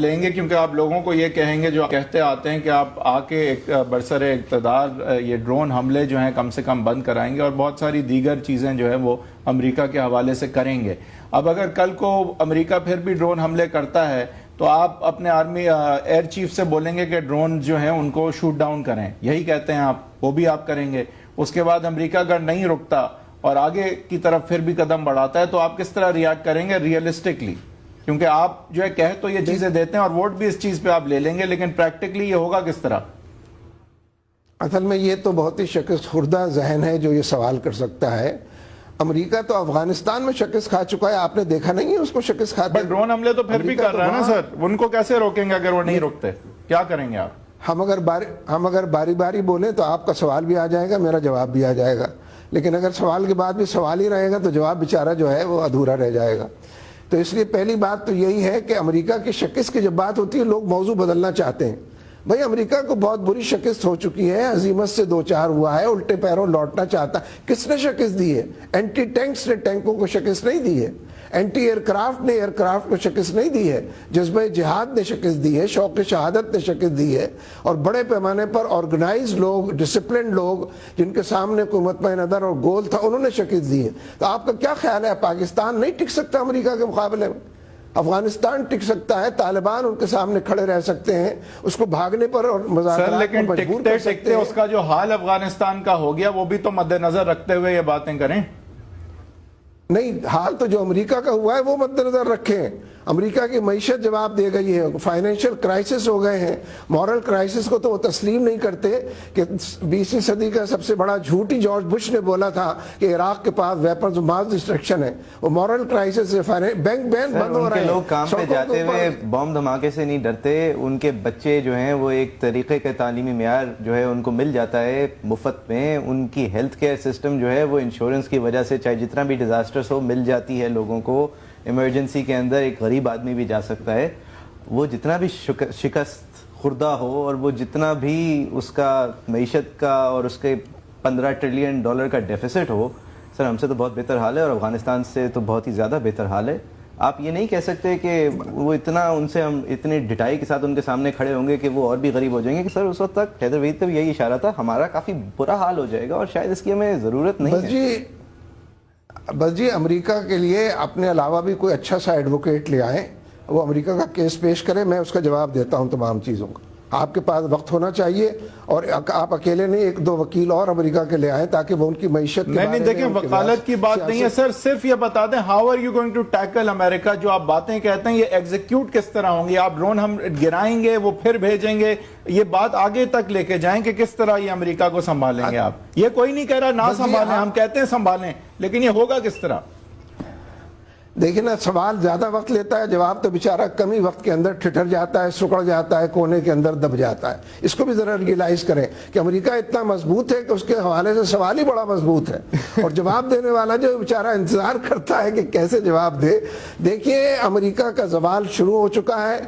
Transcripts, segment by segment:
لیں گے کیونکہ آپ لوگوں کو یہ کہیں گے جو کہتے آتے ہیں کہ آپ آ کے ایک برسر اقتدار یہ ڈرون حملے جو ہیں کم سے کم بند کرائیں گے اور بہت ساری دیگر چیزیں جو ہے وہ امریکہ کے حوالے سے کریں گے. اب اگر کل کو امریکہ پھر بھی ڈرون حملے کرتا ہے تو آپ اپنے آرمی ایئر چیف سے بولیں گے کہ ڈرون جو ہیں ان کو شوٹ ڈاؤن کریں, یہی کہتے ہیں آپ, وہ بھی آپ کریں گے. اس کے بعد امریکہ اگر نہیں رکتا اور آگے کی طرف پھر بھی قدم بڑھاتا ہے تو آپ کس طرح ریاکٹ کریں گے ریئلسٹکلی؟ کیونکہ آپ جو ہے کہہ تو یہ چیزیں دیتے ہیں اور ووٹ بھی اس چیز پہ آپ لے لیں گے, لیکن پریکٹیکلی یہ ہوگا کس طرح؟ اصل میں یہ تو بہت ہی شکست خوردہ ذہن ہے جو یہ سوال کر سکتا ہے. امریکہ تو افغانستان میں شکست کھا چکا ہے, آپ نے دیکھا نہیں ہے اس کو شکست کھاتے؟ ڈرون حملے تو پھر بھی کر رہا ہے نا سر, ان کو کیسے روکیں گے اگر وہ نہیں رکتے؟ کیا کریں گے آپ؟ ہم اگر باری باری بولیں تو آپ کا سوال بھی آ جائے گا, میرا جواب بھی آ جائے گا, لیکن اگر سوال کے بعد بھی سوال ہی رہے گا تو جواب بیچارہ جو ہے وہ ادھورا رہ جائے گا. تو اس لیے پہلی بات تو یہی ہے کہ امریکہ کی شکست کی جب بات ہوتی ہے لوگ موضوع بدلنا چاہتے ہیں. بھائی امریکہ کو بہت بری شکست ہو چکی ہے, ہزیمت سے دو چار ہوا ہے, الٹے پیروں لوٹنا چاہتا. کس نے شکست دی ہے؟ اینٹی ٹینکس نے ٹینکوں کو شکست نہیں دی ہے, اینٹی ایئر کرافٹ نے ایئر کرافٹ کو شکست نہیں دی ہے, جذبہ جہاد نے شکست دی ہے, شوق شہادت نے شکست دی ہے, اور بڑے پیمانے پر آرگنائز لوگ, ڈسپلن لوگ جن کے سامنے کوئی مطمئن نظر اور گول تھا, انہوں نے شکست دی ہے. تو آپ کا کیا خیال ہے پاکستان نہیں ٹک سکتا امریکہ کے مقابلے میں؟ افغانستان ٹک سکتا ہے, طالبان ان کے سامنے کھڑے رہ سکتے ہیں, اس کو بھاگنے پر اور مذاکرات پر مجبور کر سکتے ہیں. اس کا جو حال افغانستان کا ہو گیا وہ بھی تو مد نظر رکھتے ہوئے یہ باتیں کریں. نہیں, حال تو جو امریکہ کا ہوا ہے وہ مد نظر رکھیں. امریکہ کی معیشت جواب دے گئی ہے, فائنینشیل کرائسس ہو گئے ہیں, مورل کرائسس کو تو وہ تسلیم نہیں کرتے کہ 20ویں صدی کا سب سے بڑا جھوٹ ہی جارج بش نے بولا تھا کہ عراق کے پاس ویپنز آف ماس ڈسٹرکشن ہے. وہ مورل کرائسس ہے, بینک بند ہو رہے ہیں. لوگ کام پہ جاتے ہوئے بم دھماکے سے نہیں ڈرتے, ان کے بچے جو ہیں وہ ایک طریقے کا تعلیمی معیار جو ہے ان کو مل جاتا ہے مفت میں, ان کی ہیلتھ کیئر سسٹم جو ہے وہ انشورنس کی وجہ سے چاہے جتنا بھی ڈیزاسٹرز ہو مل جاتی ہے لوگوں کو. ایمرجنسی کے اندر ایک غریب آدمی بھی جا سکتا ہے. وہ جتنا بھی شکست خوردہ ہو اور وہ جتنا بھی اس کا معیشت کا اور اس کے $15 ٹریلین کا ڈیفیسٹ ہو, سر ہم سے تو بہت بہتر حال ہے اور افغانستان سے تو بہت ہی زیادہ بہتر حال ہے. آپ یہ نہیں کہہ سکتے کہ وہ اتنا ان سے ہم اتنی ڈٹائی کے ساتھ ان کے سامنے کھڑے ہوں گے کہ وہ اور بھی غریب ہو جائیں گے. کہ سر اس وقت تک حیدر وحید کا بھی یہی اشارہ تھا, ہمارا کافی برا حال ہو جائے گا اور شاید اس کی ہمیں ضرورت نہیں ہے. بس جی امریکہ کے لیے اپنے علاوہ بھی کوئی اچھا سا ایڈوکیٹ لے آئیں, وہ امریکہ کا کیس پیش کرے, میں اس کا جواب دیتا ہوں تمام چیزوں کا. آپ کے پاس وقت ہونا چاہیے اور آپ اکیلے نہیں, 1-2 وکیل اور امریکہ کے لے آئیں تاکہ وہ ان کی معیشت کے نہیں دیکھیں وکالت کی بات نہیں ہے سر, صرف یہ بتا دیں how are you going to tackle America. جو آپ باتیں کہتے ہیں یہ ایگزیکیوٹ کس طرح ہوں گی؟ آپ ڈرون ہم گرائیں گے وہ پھر بھیجیں گے, یہ بات آگے تک لے کے جائیں کہ کس طرح یہ امریکہ کو سنبھالیں گے آپ. یہ کوئی نہیں کہہ رہا نہ سنبھالیں, ہم کہتے ہیں سنبھالیں, لیکن یہ ہوگا کس طرح؟ دیکھیں نا, سوال زیادہ وقت لیتا ہے, جواب تو بیچارہ کم ہی وقت کے اندر ٹھٹر جاتا ہے, سکڑ جاتا ہے, کونے کے اندر دب جاتا ہے. اس کو بھی ذرا ریئلائز کریں کہ امریکہ اتنا مضبوط ہے کہ اس کے حوالے سے سوال ہی بڑا مضبوط ہے, اور جواب دینے والا جو بیچارہ انتظار کرتا ہے کہ کیسے جواب دے. دیکھیے امریکہ کا زوال شروع ہو چکا ہے.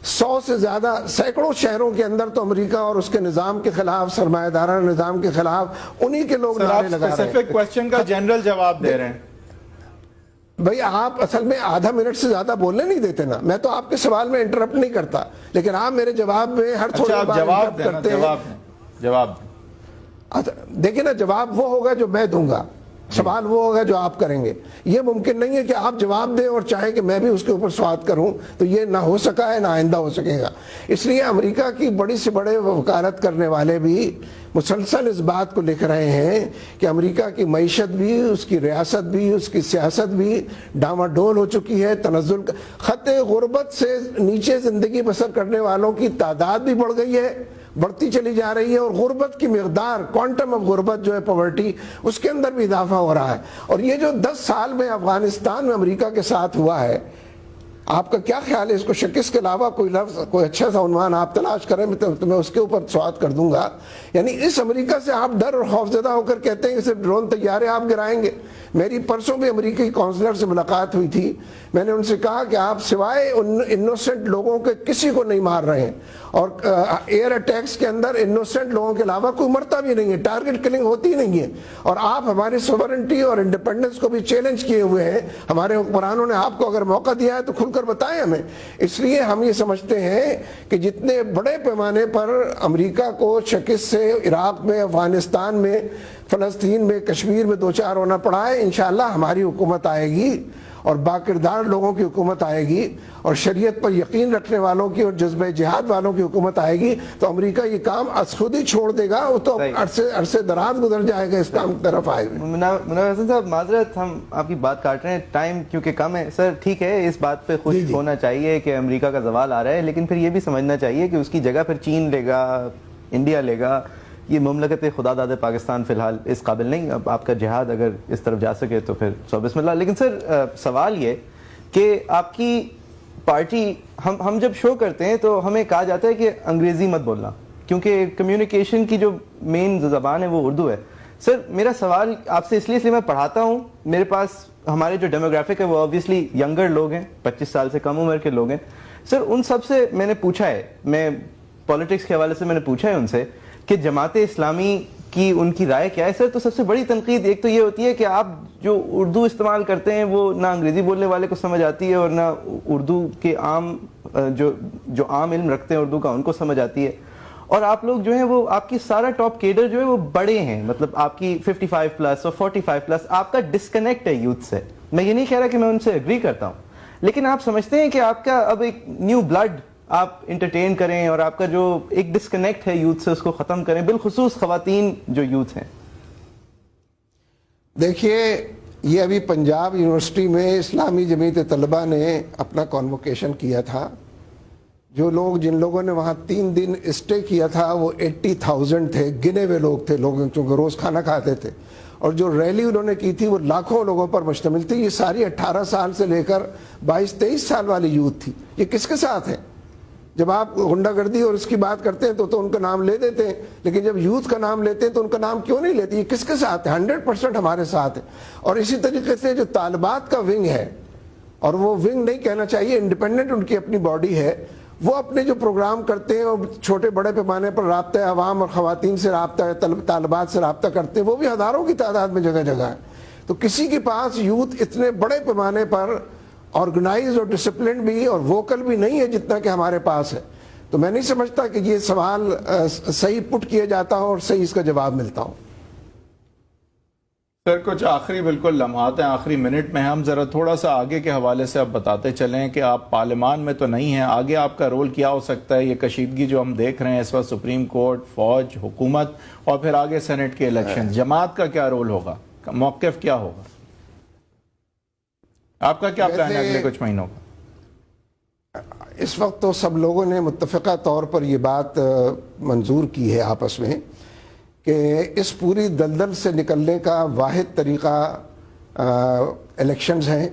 100 سے زیادہ سینکڑوں شہروں کے اندر تو امریکہ اور اس کے نظام کے خلاف, سرمایہ دارانہ نظام کے خلاف انہی کے لوگ نعرے لگا رہے ہیں. اسپیسیفک کوسچن کا جنرل جواب دے رہے ہیں. بھئی آپ اصل میں آدھا منٹ سے زیادہ بولنے نہیں دیتے نا. میں تو آپ کے سوال میں انٹرپٹ نہیں کرتا, لیکن آپ میرے جواب میں ہر تھوڑے بار انٹرپٹ کرتے ہیں. جواب دیکھیں نا, جواب وہ ہوگا جو میں دوں گا, سوال وہ ہوگا جو آپ کریں گے. یہ ممکن نہیں ہے کہ آپ جواب دیں اور چاہیں کہ میں بھی اس کے اوپر سوال کروں, تو یہ نہ ہو سکا ہے نہ آئندہ ہو سکے گا. اس لیے امریکہ کی بڑی سے بڑے وکالت کرنے والے بھی مسلسل اس بات کو لکھ رہے ہیں کہ امریکہ کی معیشت بھی, اس کی ریاست بھی, اس کی سیاست بھی ڈاواڈول ہو چکی ہے. تنزل خط غربت سے نیچے زندگی بسر کرنے والوں کی تعداد بھی بڑھ گئی ہے, بڑھتی چلی جا رہی ہے, اور غربت کی مقدار, کوانٹم آف غربت جو ہے پاورٹی, اس کے اندر بھی اضافہ ہو رہا ہے. اور یہ جو 10 سال میں افغانستان میں امریکہ کے ساتھ ہوا ہے, آپ کا کیا خیال ہے؟ اس کو شکست کے علاوہ کوئی لفظ, کوئی اچھا سا عنوان آپ تلاش کریں تو میں اس کے اوپر سوال کر دوں گا. یعنی اس امریکہ سے آپ ڈر اور خوفزدہ ہو کر کہتے ہیں کہ صرف ڈرون طیارے آپ گرائیں گے. میری پرسوں بھی امریکی کونسلر سے ملاقات ہوئی تھی, میں نے ان سے کہا کہ آپ سوائے انوسنٹ لوگوں کے کسی کو نہیں مار رہے ہیں, اور ایئر اٹیکس کے اندر انوسنٹ لوگوں کے علاوہ کوئی مرتا بھی نہیں ہے, ٹارگٹ کلنگ ہوتی نہیں ہے, اور آپ ہماری سوورنٹی اور انڈیپینڈنس کو بھی چیلنج کیے ہوئے ہیں. ہمارے حکمرانوں نے آپ کو اگر موقع دیا ہے تو کھل کر کر بتائیں ہمیں. اس لیے ہم یہ سمجھتے ہیں کہ جتنے بڑے پیمانے پر امریکہ کو شکست سے عراق میں، افغانستان میں، فلسطین میں، کشمیر میں دو چار ہونا پڑا ہے، انشاءاللہ ہماری حکومت آئے گی اور باکردار لوگوں کی حکومت آئے گی اور شریعت پر یقین رکھنے والوں کی اور جذبہ جہاد والوں کی حکومت آئے گی تو امریکہ یہ کام از خود ہی چھوڑ دے گا. وہ تو عرصے دراز گزر جائے گا اس کام کی طرف آئے گا. منور حسن صاحب معذرت ہم آپ کی بات کاٹ رہے ہیں، ٹائم کیونکہ کم ہے. سر ٹھیک ہے، اس بات پہ خوش ہونا چاہیے کہ امریکہ کا زوال آ رہا ہے، لیکن پھر یہ بھی سمجھنا چاہیے کہ اس کی جگہ پھر چین لے گا، انڈیا لے گا. یہ مملکت خدا داد پاکستان فی الحال اس قابل نہیں. اب آپ کا جہاد اگر اس طرف جا سکے تو پھر سو بسم اللہ. لیکن سر سوال یہ کہ آپ کی پارٹی، ہم جب شو کرتے ہیں تو ہمیں کہا جاتا ہے کہ انگریزی مت بولنا کیونکہ کمیونیکیشن کی جو مین زبان ہے وہ اردو ہے. سر میرا سوال آپ سے اس لیے میں پڑھاتا ہوں، میرے پاس ہمارے جو ڈیموگرافک ہے وہ آبویسلی ینگر لوگ ہیں، 25 سال سے کم عمر کے لوگ ہیں. سر ان سب سے میں نے پوچھا ہے، میں پالیٹکس کے حوالے سے میں نے پوچھا ہے ان سے کہ جماعت اسلامی کی ان کی رائے کیا ہے. سر تو سب سے بڑی تنقید ایک تو یہ ہوتی ہے کہ آپ جو اردو استعمال کرتے ہیں وہ نہ انگریزی بولنے والے کو سمجھ آتی ہے اور نہ اردو کے عام جو عام علم رکھتے ہیں اردو کا ان کو سمجھ آتی ہے. اور آپ لوگ جو ہیں وہ آپ کی سارا ٹاپ کیڈر جو ہے وہ بڑے ہیں، مطلب آپ کی 55 پلس اور 45 پلس. آپ کا ڈسکنیکٹ ہے یوتھ سے. میں یہ نہیں کہہ رہا کہ میں ان سے اگری کرتا ہوں، لیکن آپ سمجھتے ہیں کہ آپ کا اب ایک نیو بلڈ آپ انٹرٹین کریں اور آپ کا جو ایک ڈسکنیکٹ ہے یوتھ سے اس کو ختم کریں، بالخصوص خواتین جو یوتھ ہیں. دیکھیے یہ ابھی پنجاب یونیورسٹی میں اسلامی جمعیت طلبہ نے اپنا کانوکیشن کیا تھا. جو لوگ جن لوگوں نے وہاں 3 دن اسٹے کیا تھا وہ 80,000 تھے، گنے ہوئے لوگ تھے، لوگ چونکہ روز کھانا کھاتے تھے. اور جو ریلی انہوں نے کی تھی وہ لاکھوں لوگوں پر مشتمل تھی. یہ ساری 18 سال سے لے کر 22-23 سال والی یوتھ تھی. یہ کس کے ساتھ ہے؟ جب آپ غنڈہ گردی اور اس کی بات کرتے ہیں تو ان کا نام لے دیتے ہیں، لیکن جب یوتھ کا نام لیتے ہیں تو ان کا نام کیوں نہیں لیتے؟ یہ کس کے ساتھ ہے؟ 100% ہمارے ساتھ ہے. اور اسی طریقے سے جو طالبات کا ونگ ہے، اور وہ ونگ نہیں کہنا چاہیے، انڈیپینڈنٹ ان کی اپنی باڈی ہے، وہ اپنے جو پروگرام کرتے ہیں اور چھوٹے بڑے پیمانے پر رابطہ عوام اور خواتین سے رابطہ، طالبات سے رابطہ کرتے ہیں، وہ بھی ہزاروں کی تعداد میں جگہ جگہ ہے. تو کسی کے پاس یوتھ اتنے بڑے پیمانے پر آرگنائز اور ڈسپلن بھی اور ووکل بھی نہیں ہے جتنا کہ ہمارے پاس ہے. تو میں نہیں سمجھتا کہ یہ سوال صحیح پٹ کیا جاتا ہو اور صحیح اس کا جواب ملتا ہو. سر کچھ آخری بالکل لمحات ہیں، آخری منٹ میں ہم ذرا تھوڑا سا آگے کے حوالے سے اب بتاتے چلیں کہ آپ پارلیمان میں تو نہیں ہیں، آگے آپ کا رول کیا ہو سکتا ہے؟ یہ کشیدگی جو ہم دیکھ رہے ہیں اس وقت، سپریم کورٹ، فوج، حکومت اور پھر آگے سینٹ کے الیکشن، جماعت کا کیا رول ہوگا، موقف کیا ہوگا؟ آپ کا کیا پلان ہے اگلے کچھ مہینوں کا؟ اس وقت تو سب لوگوں نے متفقہ طور پر یہ بات منظور کی ہے آپس میں کہ اس پوری دلدل سے نکلنے کا واحد طریقہ الیکشنز ہیں.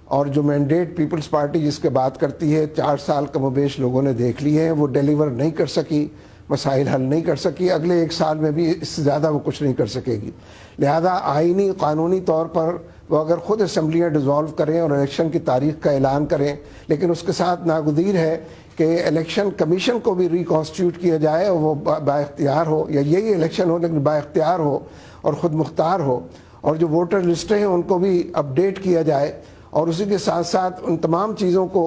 اور جو مینڈیٹ پیپلز پارٹی جس کے بات کرتی ہے 4 سال کم و بیش لوگوں نے دیکھ لی ہے، وہ ڈیلیور نہیں کر سکی، مسائل حل نہیں کر سکی، اگلے 1 سال میں بھی اس سے زیادہ وہ کچھ نہیں کر سکے گی. لہذا آئینی قانونی طور پر وہ اگر خود اسمبلیاں ڈیزالو کریں اور الیکشن کی تاریخ کا اعلان کریں، لیکن اس کے ساتھ ناگزیر ہے کہ الیکشن کمیشن کو بھی ریکانسٹیٹیوٹ کیا جائے اور وہ با اختیار ہو، یا یہی الیکشن ہو لیکن با اختیار ہو اور خود مختار ہو. اور جو ووٹر لسٹیں ہیں ان کو بھی اپڈیٹ کیا جائے اور اسی کے ساتھ ساتھ ان تمام چیزوں کو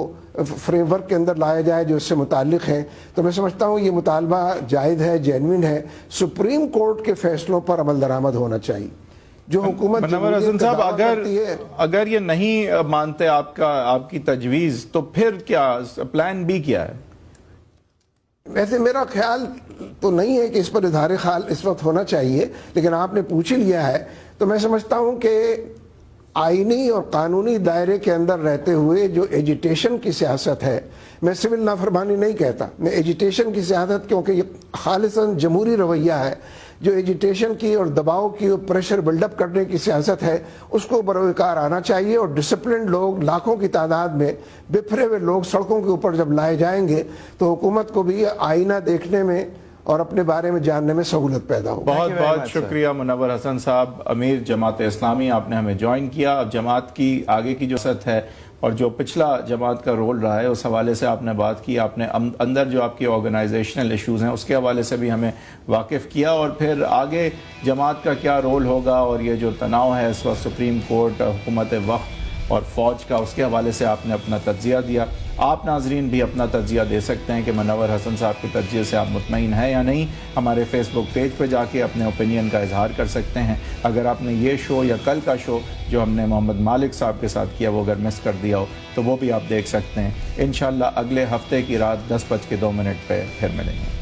فریم ورک کے اندر لایا جائے جو اس سے متعلق ہیں. تو میں سمجھتا ہوں یہ مطالبہ جائز ہے، جینوین ہے. سپریم کورٹ کے فیصلوں پر عمل درآمد ہونا چاہیے. جو حکومت منور حسن صاحب اگر یہ نہیں مانتے آپ کی تجویز تو پھر کیا پلان بی کیا ہے؟ ویسے میرا خیال تو نہیں ہے کہ اس پر اظہار خیال اس وقت ہونا چاہیے، لیکن آپ نے پوچھ لیا ہے تو میں سمجھتا ہوں کہ آئینی اور قانونی دائرے کے اندر رہتے ہوئے جو ایجیٹیشن کی سیاست ہے، میں سول نافرمانی نہیں کہتا، میں ایجیٹیشن کی سیاست، کیونکہ یہ خالصاً جمہوری رویہ ہے. جو ایجیٹیشن کی اور دباؤ کی اور پریشر بلڈ اپ کرنے کی سیاست ہے اس کو بروکار آنا چاہیے. اور ڈسپلنڈ لوگ لاکھوں کی تعداد میں بکھرے ہوئے لوگ سڑکوں کے اوپر جب لائے جائیں گے تو حکومت کو بھی آئینہ دیکھنے میں اور اپنے بارے میں جاننے میں سہولت پیدا ہو. بہت بہت شکریہ منور حسن صاحب، امیر جماعت اسلامی، آپ نے ہمیں جوائن کیا. اب جماعت کی آگے کی جو سطح ہے اور جو پچھلا جماعت کا رول رہا ہے اس حوالے سے آپ نے بات کی، آپ نے اندر جو آپ کی آرگنائزیشنل ایشوز ہیں اس کے حوالے سے بھی ہمیں واقف کیا، اور پھر آگے جماعت کا کیا رول ہوگا اور یہ جو تناؤ ہے اس وقت سپریم کورٹ، حکومت وقت اور فوج کا، اس کے حوالے سے آپ نے اپنا تجزیہ دیا. آپ ناظرین بھی اپنا تجزیہ دے سکتے ہیں کہ منور حسن صاحب کے تجزیے سے آپ مطمئن ہیں یا نہیں. ہمارے فیس بک پیج پہ جا کے اپنے اوپینین کا اظہار کر سکتے ہیں. اگر آپ نے یہ شو یا کل کا شو جو ہم نے محمد مالک صاحب کے ساتھ کیا وہ اگر مس کر دیا ہو تو وہ بھی آپ دیکھ سکتے ہیں. انشاءاللہ اگلے ہفتے کی رات 10:02 پہ پھر ملیں گے.